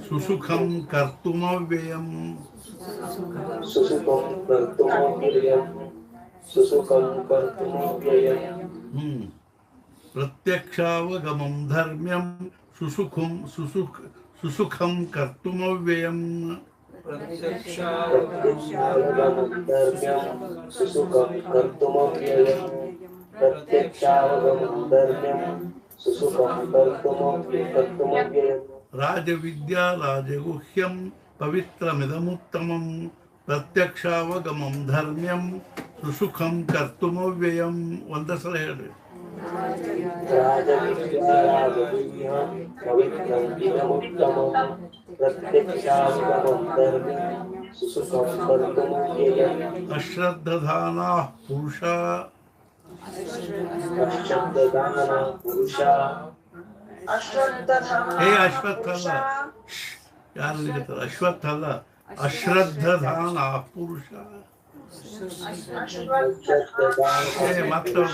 सुसुखं कर्तुमव्ययम् सुसुखं कर्तुमव्ययम् सुसुखं कर्तुमव्ययम् प्रत्यक्षावगमं धर्म्यं सुसुखं कर्तुमव्ययम् प्रत्यक्षावगमधर्म्यं सुसुखं कर्तुमव्ययम् प्रत्यक्षावगमधर्म्यं सुसुखं कर्तुमव्ययम् राजविद्या राजगुह्यं पवित्रमिदमुत्तमं प्रत्यक्षावगमं धर्म्यं सुसुखं कर्तुमव्ययम् ಒಂದಸಲ ಹೇಳ್ರಿ राजविद्या राजगुह्यं पवित्रम् इदमुत्तमम् प्रत्यक्षावगमधर्म्यं सुसुखं कर्तुमव्ययम् अश्रद्धधानाः पुरुषा अश्रद्धदानः पुरुषः हे अश्वत्थ ಅಲ್ಲ ಯಾರು ಹೇಳ್ತಾರೆ ಅಶ್ವತ್ಥ ಅಲ್ಲ ಅಶ್ರದ್ಧಧಾನಾः ಪುರುಷ ಏ ಮಕ್ಕಳು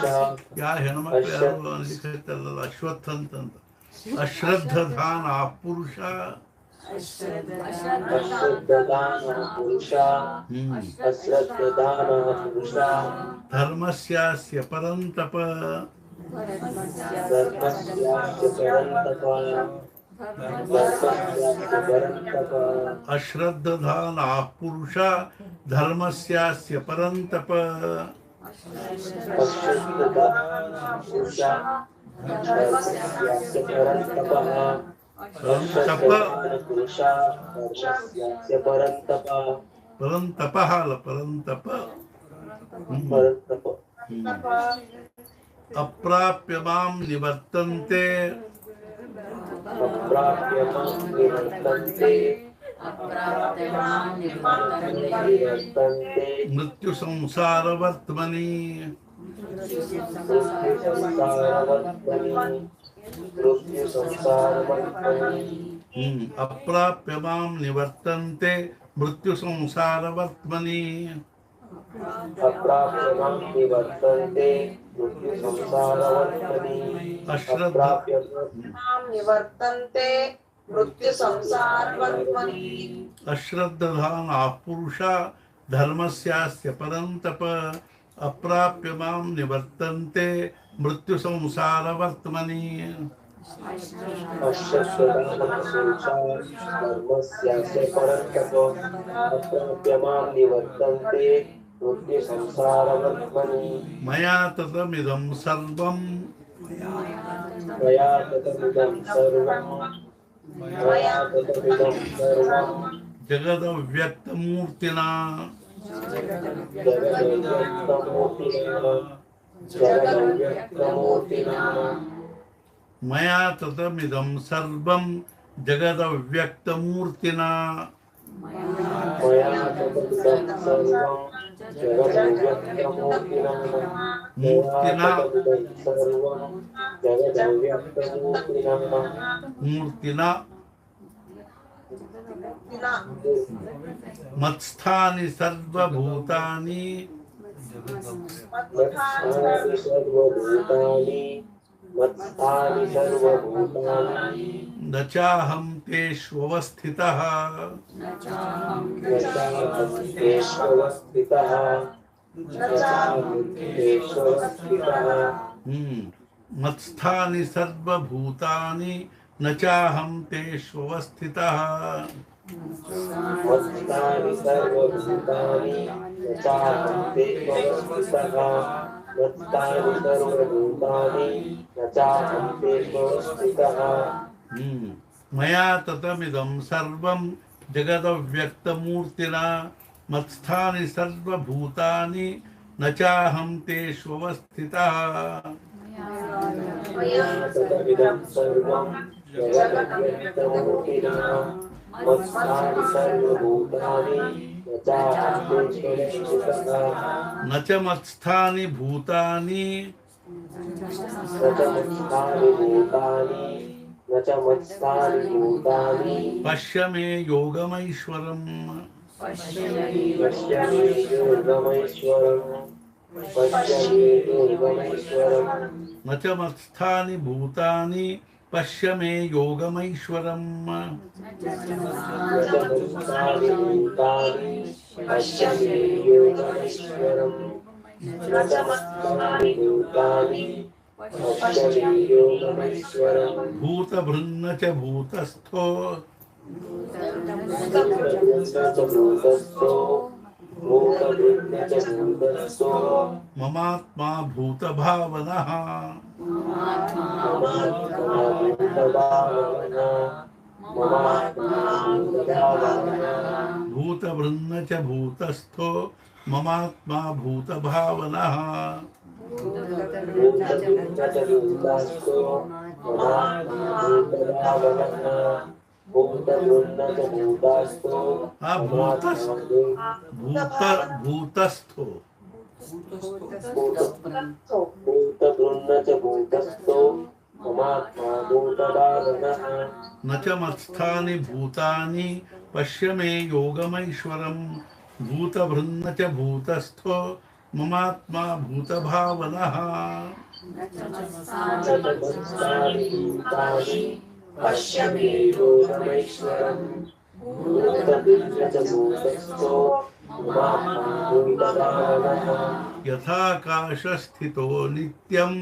ಯಾ ಹೆಣ್ಮಕ್ಳು ಯಾರು ಅನ್ಲಿಕ್ಕೆ ಹೇಳ್ತಾರಲ್ಲ ಅಶ್ವತ್ಥ ಅಂತಂದ ಅಶ್ರದ್ಧಧಾನಾः ಪುರುಷ अश्रद्धदानः पुरुषः अश्रद्धदानः पुरुषः धर्मस्यास्य परन्तप धर्मस्यास्य परन्तप अश्रद्धधानाः पुरुषा धर्मस्यास्य परन्तप अश्रद्धदानः पुरुषः धर्मस्यास्य परन्तपः अश्रद्धदानः पुरुषः धर्मस्यास्य परन्तपः परन्तपः अल परन्तप परन्तप अप्राप्य मां निवर्तन्ते अप्राप्य मां निवर्तन्ते निवर्तन्ते मृत्यु संसारवर्त्मनि मृत्यु संसारवर्त्मनि अप्राप्य मां निवर्तन्ते मृत्यु संसारवर्त्मनि अप्राप्य मां निवर्तन्ते मृत्यु संसारवर्त्मनि अप्राप्य मां निवर्तन्ते मृत्यु संसारवर्त्मनि अश्रद्धधानाः पुरुषा धर्मस्यास्य परन्तप अप्राप्य मां निवर्तन्ते मृत्यु संसारवर्त्मनि अश्रद्धदानः पुरुषः धर्मस्यास्य परन्तप अप्राप्य मां निवर्तन्ते मृत्यु संसारवर्त्मनि मया ततमिदं सर्वं मया ततमिदं सर्वं मया ततमिदं सर्वं जगदव्यक्तमूर्तिना जगदव्यक्तमूर्तिना मया ततमिदं सर्वं जगदव्यक्तमूर्तिना मया ततमिदं सर्वं जगदव्यक्तमूर्तिना मूर्तिना सर्वं जगदव्यक्तमूर्तिना मूर्तिना मत्स्थानि सर्वभूतानि मत्स्थानि सर्वभूतानि न चाहं तेष्वस्थितः तेष्वस्थितः मत्स्थानि सर्वभूतानि न चाहं तेष्वस्थितः मत्स्थानि सर्वभूतानि न चाहं तेष्वस्थितः मत्स्थानि सर्वभूतानि न चाहं तेष्वस्थितः मया ततमिदं सर्वं जगदव्यक्तमूर्तिना मत्स्थानि सर्वभूतानि न चाहं तेष्वस्थितः मया ततमिदं सर्वं जगदव्यक्तमूर्तिना मत्स्थानि सर्वभूतानि न चाहं तेष्वस्थितः न च मत्स्थानि भूतानि न च मत्स्थानि भूतानि न न च मत्स्थानि भूतानि पश्य मे योगमैश्वरम् पश्य मे योगमैश्वरम् पश्य मे योगमैश्वरम् न च मत्स्थानि भूतानि पश्य मे योगमैश्वरम् न च मत्स्थानि भूतानि पश्य मे योगमैश्वरम् न च मत्स्थानि भूतानि पश्य मे योगमैश्वरम् भूतभृन्न च भूतस्थो भूतभृन्न च भूतस्थो ममात्मा भूतभावनः ममात्मा भूतभावना ममात्मा भूतभावना भूतभृन्न च भूतस्थो ममात्मा भूतभावनः भूतभृन्न च भूतस्थो ममात्मा भूतभावना भूतभृन्न च भूतस्थो भूतस्थो भूतभृन्न च भूतस्थो ममात्मा भूतभावनः न च मत्स्थानि भूतानि पश्य मे योगमैश्वरम् भूतभृन्न च भूतस्थो ममात्मा भूतभावनः पश्य मे योगमैश्वरम् भूतभृन्न च भूतस्थो ममात्मा भूतभावनः यथाकाशस्थितो नित्यम्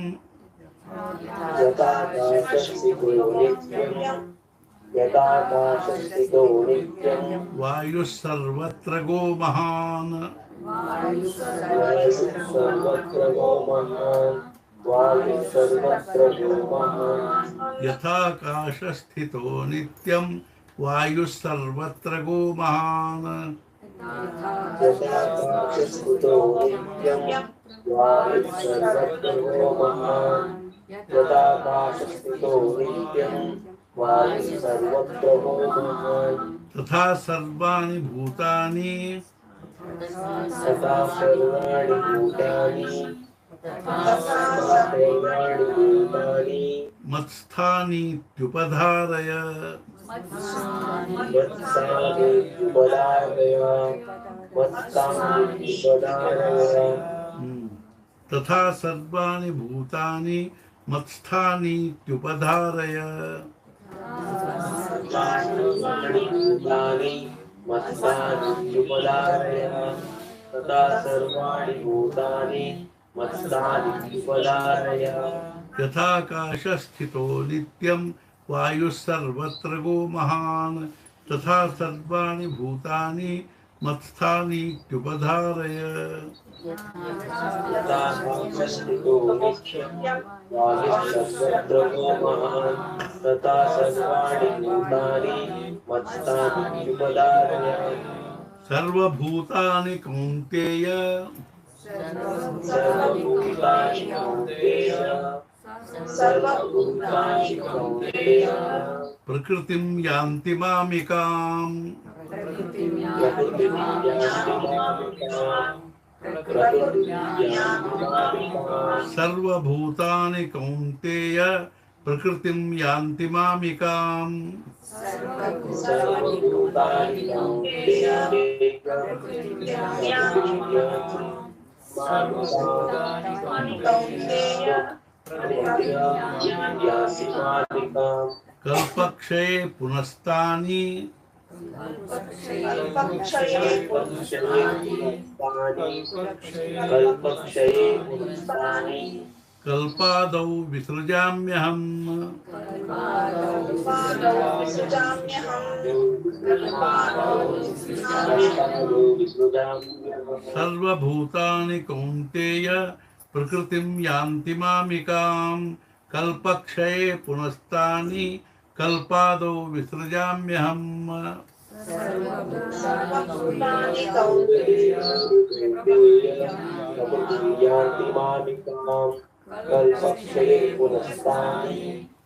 यथाकाशस्थितो नित्यम् यथाकाशस्थितो नित्यम् वायुः सर्वत्र गो महान् वायुः सर्वत्र गो महान् वायुः सर्वत्र गो महान् यथाकाशस्थितो नित्यम् वायुः सर्वत्र गो महान् यथाकाशस्थितो नित्यम् वायुः सर्वत्र गो महान् यथाकाशस्थितो नित्यम् वायुः सर्वत्र गो महान् तथा सर्वाणि भूतानि तथा सर्वाणि भूतानि सर्वाणि भूतानि मत्स्थानीत्युपधारय मत्स्थानि उपधारय मत्स्थानि उपधारय तथा सर्वाणि भूतानि मत्स्थानीत्युपधारय सर्वाणि भूतानि मत्स्थानि उपधारय तथा सर्वाणि भूतानि मत्स्थानि उपधारय यथाकाशस्थितो नित्यं वायुः सर्वत्र गो महान् तथा सर्वाणि भूतानि मत्स्थानीत्युपधारय यथाकाशस्थितो नित्यं वायुः सर्वत्र गो महान् तथा सर्वाणि भूतानि मत्स्थानि उपधारय सर्वभूतानि कौन्तेय सर्वभूतानि कौन्तेय सर्वभूतानि कौन्तेय प्रकृतिं यान्ति मामिकाम् प्रकृतिं यान्ति मामिकाम् प्रकृतिं यान्ति मामिकाम् सर्वभूतानि कौन्तेय प्रकृतिं यान्ति मामिकाम् सर्वभूतानि कौन्तेय प्रकृतिं यान्ति मामिकाम् कल्पक्षये पुनस्तानि कल्पक्षये पुनस्तानि कल्पादौ विसृजाम्यहम् सर्वभूतानि कौन्तेय प्रकृतिं यान्ति मामिकाम् कल्पक्षये पुनस्तानि कल्पादौ विसृजाम्यहम् सर्वभूतानि कौन्तेय यान्ति मामिकाम् कल्पक्षये पुनस्तानि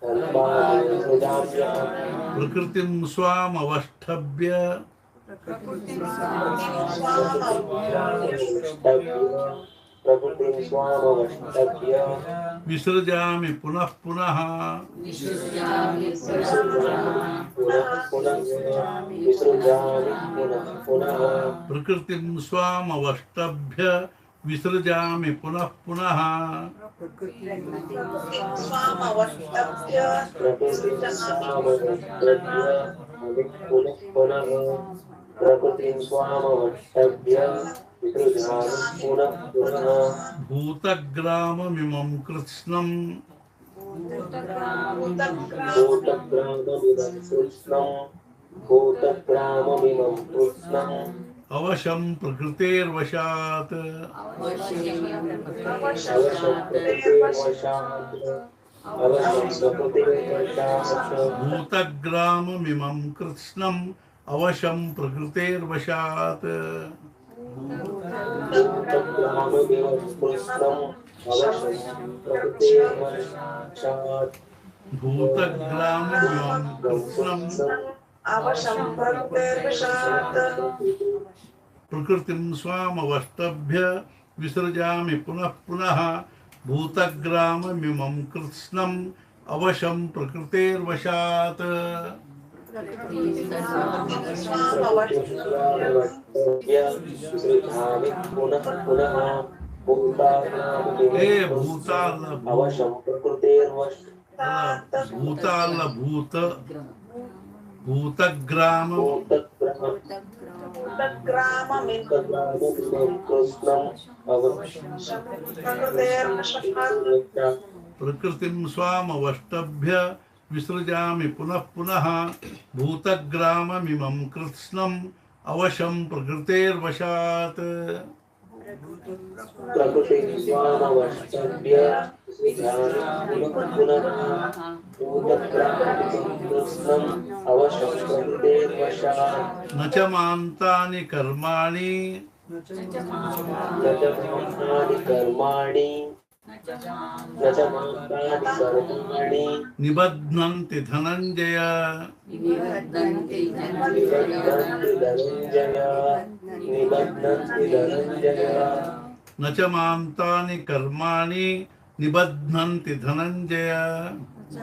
कल्पादौ विसृजाम्यहम् प्रकृतिं स्वामवष्टभ्य प्रकृतिं स्वामवष्टभ्य विसृजामि पुनः पुनः विसृजामि पुनः पुनः विसृजामि पुनः पुनः प्रकृतिं स्वामवष्टभ्य विसृजामि पुनः पुनः स्वामवष्टभ्य प्रकृतिं स्वामवष्टभ्य पुनः पुनः प्रकृतिं स्वामवष्टभ्य विसृजामि पुनः पुनः भूतग्राममिमं कृत्स्नं भूतग्राममिमं कृत्स्नम् अवशं प्रकृतेर्वशात् भूतग्राममिमं कृत्स्नं अवशं प्रकृतेर्वशात् भूतग्राममिमं कृत्स्नं प्रकृतिं स्वामवष्टभ्य विसृजामि पुनः पुनः भूतग्राममिमं कृत्स्नम् अवशं प्रकृतेर्वशात् हे अवशं प्रकृतेर्वश भूताल भूत भूतग्राम प्रकृतिं स्वामवष्टभ्य विसृजामि पुनः पुनः भूतग्राममिमं कृत्स्नम् अवशं प्रकृतेर्वशात् प्रकृतिं स्वामवष्टभ्य विसृजामि पुनः भूतग्राममिमं कृत्स्नम् अवशं प्रकृतेर्वशात् न च मान्तानि कर्माणि न च मान्तानि कर्माणि निबध्नन्ति धनञ्जय निबध्नन्ति धनञ्जय न च मान्तानि कर्माणि निबध्नन्ति धनञ्जय न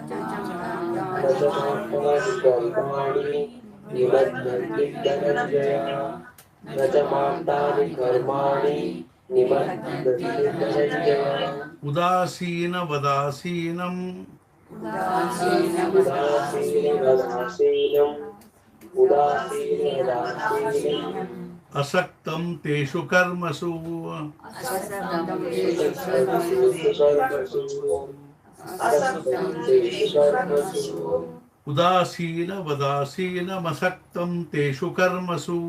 च मान्तानि कर्माणि निबध्नन्ति धनञ्जय न च मान्तानि कर्माणि निबध्नन्ति धनञ्जय उदासीन वदासीनम् असक्तं तेषु कर्मसु उदासीन वदासीनमसक्तं तेषु कर्मसु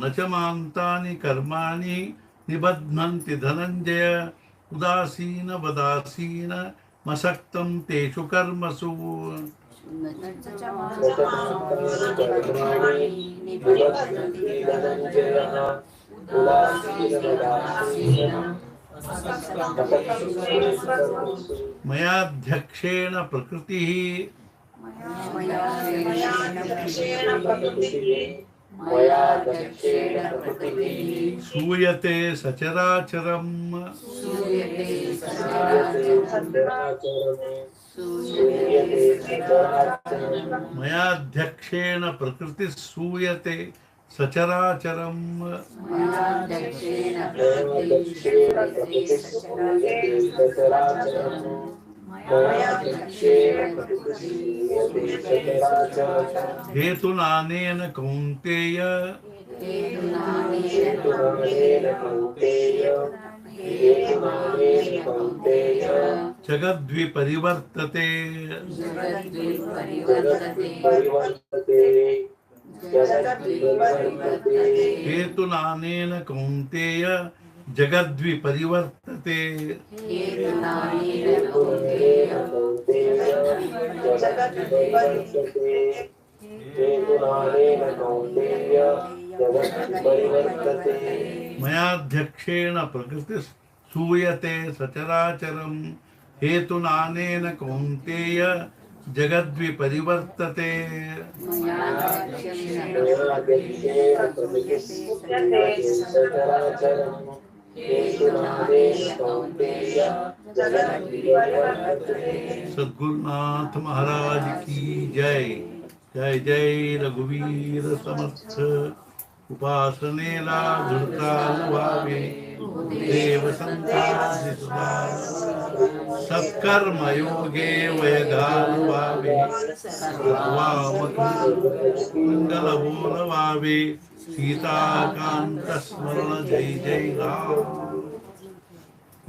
न च मान्तानि कर्माणि निबध्नन्ति धनञ्जय उदासीन वदासीनमसक्तं तेषु कर्मसु मयाध्यक्षेण प्रकृतिः सूयते सचराचरम् मयाध्यक्षेण प्रकृतिः सूयते सचराचरम् हेतुनानेन कौन्तेय जगद्विपरिवर्तते हेतुनानेन कौन्तेय जगद्विपरिवर्तते मयाध्यक्षेण प्रकृतिः सूयते सचराचरम् ಹೇತುನಾನೇನ ಕೌಂತೆಯ ಜಗದ್ವಿಪರಿವರ್ತತೆ. सद्गुरुनाथ महाराज की जय. जय जय रघुवीर समर्थ. उपासनेला धृतानुभावे देव संतासिता सत्कर्म योगे वयगानुभावे मंगलबोलभावे सीताकांत स्मरण जय जय राम.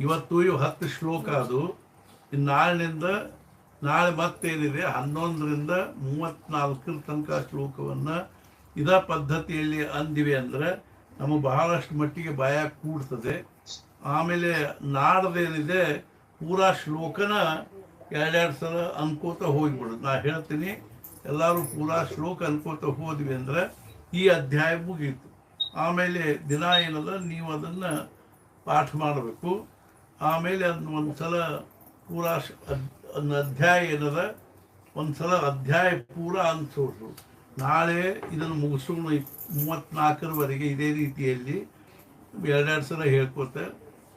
ಇವತ್ತು ಇವು 10 ಶ್ಲೋಕ. ಅದು ಇನ್ನು ನಾಳೆ ಮತ್ತೇನಿದೆ 11ರಿಂದ 34 ತನಕ ಶ್ಲೋಕವನ್ನು ಇದೇ ಪದ್ಧತಿಯಲ್ಲಿ ಅಂದಿವೆ ಅಂದರೆ ನಮಗೆ ಬಹಳಷ್ಟು ಮಟ್ಟಿಗೆ ಭಯ ಕೂಡ್ತದೆ. ಆಮೇಲೆ ನಾಡ್ದೇನಿದೆ ಪೂರಾ ಶ್ಲೋಕನ 2 ಸಲ ಅನ್ಕೋತ ಹೋಗ್ಬಿಡೋದು. ನಾ ಹೇಳ್ತೀನಿ, ಎಲ್ಲರೂ ಪೂರಾ ಶ್ಲೋಕ ಅನ್ಕೋತ ಹೋದ್ವಿ ಅಂದರೆ ಈ ಅಧ್ಯಾಯ ಮುಗೀತು. ಆಮೇಲೆ ದಿನ ಏನದ ನೀವು ಅದನ್ನು ಪಾಠ ಮಾಡಬೇಕು. ಆಮೇಲೆ ಅದನ್ನ ಒಂದ್ಸಲ ಪೂರಾ ಅಧ್ಯಾಯ ಏನದ ಒಂದ್ಸಲ ಅಧ್ಯಾಯ ಪೂರ ಅನ್ಸೋದು. ನಾಳೆ ಇದನ್ನು ಮುಗಿಸೋಣ 34ರವರೆಗೆ ಇದೇ ರೀತಿಯಲ್ಲಿ 2 ಸಲ ಹೇಳ್ಕೋತೆ.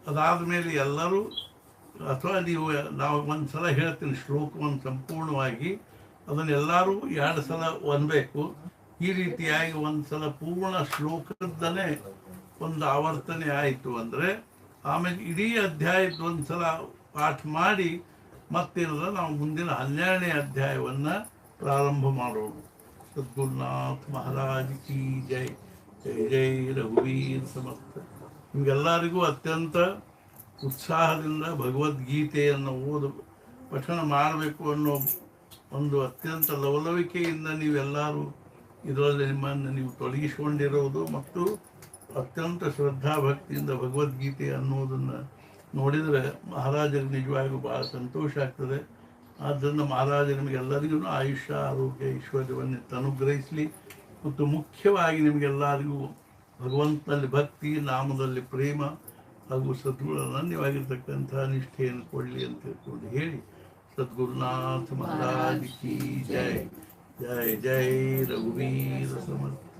ಅದಾದಮೇಲೆ ಎಲ್ಲರೂ ಅಥವಾ ನಾವು ಒಂದು ಸಲ ಹೇಳ್ತೀನಿ ಶ್ಲೋಕವನ್ನು ಸಂಪೂರ್ಣವಾಗಿ, ಅದನ್ನೆಲ್ಲರೂ 2 ಸಲ ಒನ್ಬೇಕು. ಈ ರೀತಿಯಾಗಿ ಒಂದು ಸಲ ಪೂರ್ಣ ಶ್ಲೋಕದನೇ ಒಂದು ಆವರ್ತನೆ ಆಯಿತು ಅಂದರೆ ಆಮೇಲೆ ಇಡೀ ಅಧ್ಯಾಯದ ಒಂದು ಸಲ ಪಾಠ ಮಾಡಿ ಮತ್ತೇನದ ನಾವು ಮುಂದಿನ 12ನೇ ಅಧ್ಯಾಯವನ್ನು ಪ್ರಾರಂಭ ಮಾಡೋಣ. ಸದ್ಗುರುನಾಥ ಮಹಾರಾಜ್ ಕಿ ಜೈ. ಜೈ ಜೈ ರಘುವೀರ್ ಸಮರ್ಥ. ನಿಮಗೆಲ್ಲರಿಗೂ ಅತ್ಯಂತ ಉತ್ಸಾಹದಿಂದ ಭಗವದ್ಗೀತೆಯನ್ನು ಪಠಣ ಮಾಡಬೇಕು ಅನ್ನೋ ಒಂದು ಅತ್ಯಂತ ಲವಲವಿಕೆಯಿಂದ ನೀವೆಲ್ಲರೂ ಇದರಲ್ಲಿ ನಿಮ್ಮನ್ನು ನೀವು ತೊಡಗಿಸಿಕೊಂಡಿರೋದು ಮತ್ತು ಅತ್ಯಂತ ಶ್ರದ್ಧಾಭಕ್ತಿಯಿಂದ ಭಗವದ್ಗೀತೆ ಅನ್ನೋದನ್ನು ನೋಡಿದರೆ ಮಹಾರಾಜರಿಗೆ ನಿಜವಾಗಿಯೂ ಭಾಳ ಸಂತೋಷ ಆಗ್ತದೆ. ಆದ್ದರಿಂದ ಮಹಾರಾಜ ನಿಮಗೆಲ್ಲರಿಗೂ ಆಯುಷ್ಯ ಆರೋಗ್ಯ ಐಶ್ವರ್ಯವನ್ನು ಅನುಗ್ರಹಿಸಲಿ ಮತ್ತು ಮುಖ್ಯವಾಗಿ ನಿಮಗೆಲ್ಲರಿಗೂ ಭಗವಂತನಲ್ಲಿ ಭಕ್ತಿ, ನಾಮದಲ್ಲಿ ಪ್ರೇಮ ಹಾಗೂ ಸದ್ಗುಣ ಅನನ್ಯವಾಗಿರ್ತಕ್ಕಂಥ ನಿಷ್ಠೆಯನ್ನು ಕೊಡಲಿ ಅಂತ ತಿಳ್ಕೊಂಡು ಹೇಳಿ ಸದ್ಗುರುನಾಥ ಮಹಾರಾಜ್ ಕಿ ಜೈ. ಜೈ ಜೈ ರಘುವೀರ ಸಮರ್ಥ.